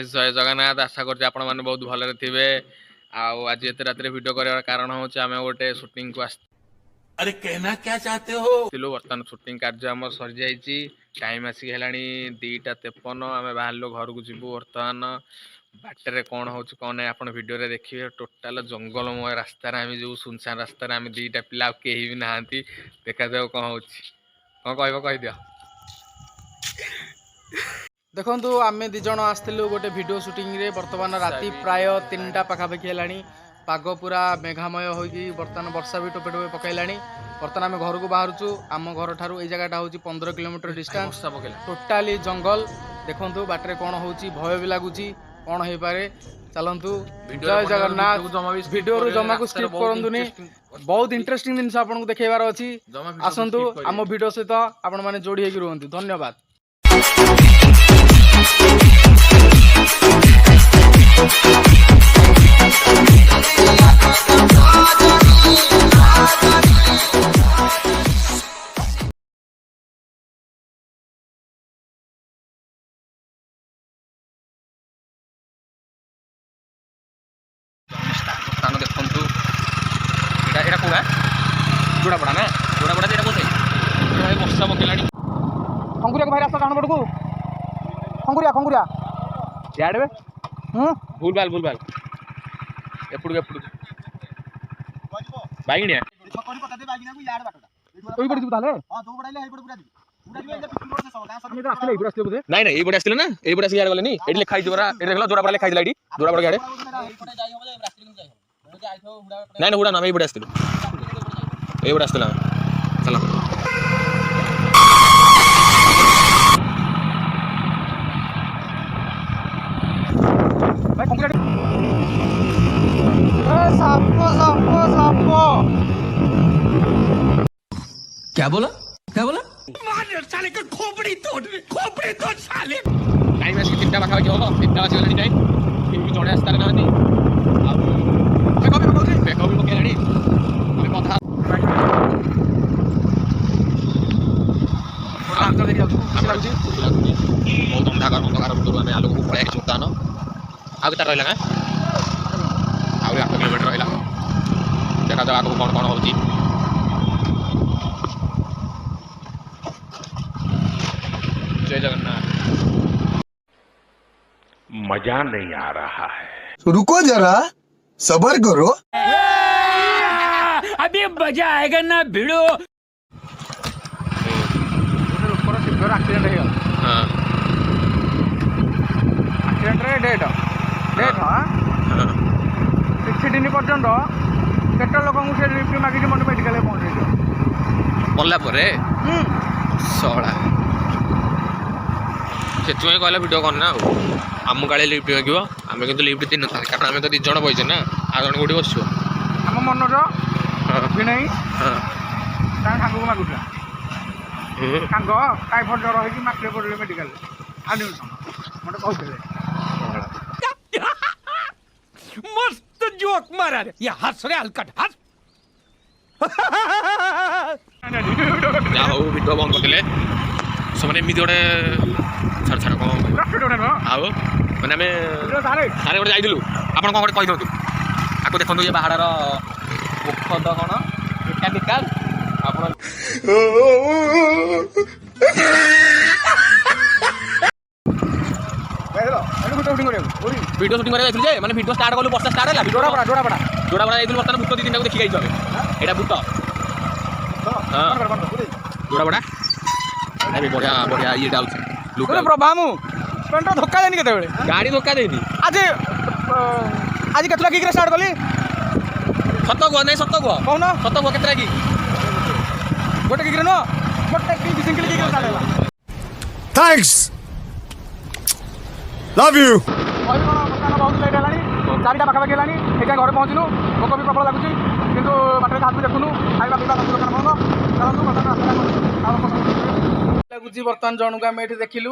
Guys जय जगन्नाथ आशा करते आपण माने बहुत भलरे थिबे आज एते रात वीडियो करार कारण हूँ आम गोटे शूटिंग को अरे कहना क्या चाहते हो बर्तमान शूटिंग कार्य आम सरी जाइए टाइम आसिक है 2:53 आम बाहर घर को जीवु बर्तमान बाटर कौन हो कौन नहीं आप भिडियो देखिए टोटाल जंगलमय रास्तार आम जो सुनसान रास्तार आम दीटा पिला कहीं भी ना देखा जाओ कौन हो कौन कह देखु आम दिज आसलु गोटे वीडियो शूटिंग रे बर्तमान राति प्राय 3टा पाखापाखि है पाग पूरा मेघामय हो बर्तमान वर्षा भी टोपे टोपे पकईला बर्तमान आम घर को बाहरचु आम घर ठारू ये जगह हूँ 15 किलोमीटर डिस्टेंस टोटाली जंगल देखु बाटर कौन हो भय भी लगुच कौन हो पारे चलतु जय जगन्नाथ वीडियो जमा को स्किप करंतुनी बहुत इंटरेस्टिंग जिन आपको देखेबार अच्छी आसतु आम वीडियो सहित आपण मैंने जोड़ी होगी रुहतु धन्यवाद। जोड़ापड़ा ना जोड़ापड़ा ये कौन वर्षा पकेला खंगुरिया को भाई रास्ता कहाँ पड़कू खंगुरिया खंगुरिया याडे भूल बाल एपड़ एपड़ बाइगणिया ओई पड़ जिबु ताले हां दो बडाइले हेई पड़ पूरा नहीं नहीं ये आसले ना ये आस यार गले ये लिखा देख जोड़ा पड़ा लिखा ये जोड़ा पड़ा गाड़े नहीं हुड़ा ना ये आसलु ये आसला चल क्या बोला साले का खोपड़ी तोड़ साले टाइम आसिक 3टा पाखापाखि हम 3टा आसगलानी टाइम कि जड़े आसतार ना बेक भी पकईला कथा बहुत अंधाकार अंधकार भितर आम आलोक को पलैया बर्तमान आगे तार रहा आगे 8 किलोमीटर रहा देखा जाओ आगे कौन कौन हो जय जगन्नाथ। मजा नहीं आ रहा है, रुको जरा सबर करो, अभी मजा आएगा ना भिड़ो। एक्सीडेंट डेट डेट हाँ 6 दिन पर्यंत केटे लोक लिफ्ट मागिक मत मेडिकल पहुँचे मरला सड़ा से कहला भिड करना आम काले लिफ्ट मागे आम कि लिफ्ट तीन था कारण आम तो 2 जन बचे ना आ जन कौटी बस आम मनोज विनय सांग को मागुला सांग टाइफॉइड ज्वर हो मात्र पड़े मेडिकल मत कहते मस्त जोक मारा रे ये हंस रे हलकट हंस जा हो भिडियो बंद करदे सब एमती गोटे छाड़ छाड़ कौन आउ मैंने सारे गोटे जाइलु आप कौन गोटे कहीदु आपको देखो ये बाहार मुखद कौन मेकानिकाल आप वीडियो शूटिंग करते मैंने वीडियो स्टार्ट कलु वर्षा स्टार्ट है जोड़ापड़ा बर्तमान भूत 2-3 को देखी जाइए यहाँ भूत जोड़ापड़ा बढ़िया बढ़िया ये प्रभा मु धोखा देनी केते गाड़ी धोखा देनी आज आज केतला किक रे स्टार्ट कली सत गुआ नहीं सत गुआ कौन सत गुआ केतला की गोटे किक रे न गोटे किक सिंगल किक रे स्टार्ट होला थैंक्स लव यू बहुत लेट है 4टा पाखापाखि है ये घर पहुँचलु भोक भी प्रबल लगुच कि बाटर हाथ भी देखुनु खाଇବା पिवा सब दुकान बंद लगुच बर्तमान जन को आम ये देखिलु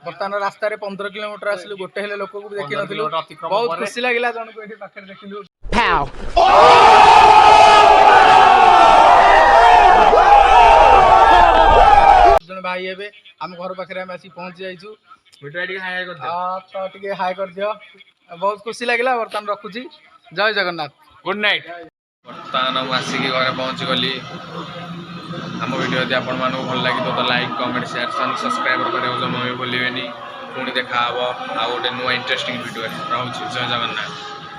बर्तमान रास्ता 15 किलोमीटर आसलु गोटे हेले लोक को देखी नथिलु बहुत खुशी लगिला जन को ये पाखे देखिलु जन भाई हे आम घर पाखे आम आसी पहुँची जाइछु ଭିଡ଼ିଓ ଟିକେ ହାଇ ହାଇ କରିଦିଅ। ତ ଟିକେ ହାଇ କରିଦିଅ। ବହୁତ ଖୁସି ଲାଗିଲା। ବର୍ତ୍ତମାନ ରଖୁଛି। ଜୟ ଜଗନ୍ନାଥ। Good night. ବର୍ତ୍ତମାନ ମୁଁ ଆସିକି ଘରେ ପହଞ୍ଚିଗଲି। ଆମ ଭିଡ଼ିଓ ଯଦି ଆପଣମାନଙ୍କୁ ଭଲ ଲାଗିବ ତ ଲାଇକ୍ କମେଣ୍ଟ ସେୟାର ସବସ୍କ୍ରାଇବ୍ କରିବାକୁ ଜମା ବି ଭୁଲିବେନି। ପୁଣି ଦେଖା ହେବ ଆଉ ଗୋଟେ ନୂଆ ଇଣ୍ଟରେଷ୍ଟିଂ ଭିଡ଼ିଓରେ। ରହୁଛି। ଜୟ ଜଗନ୍ନାଥ।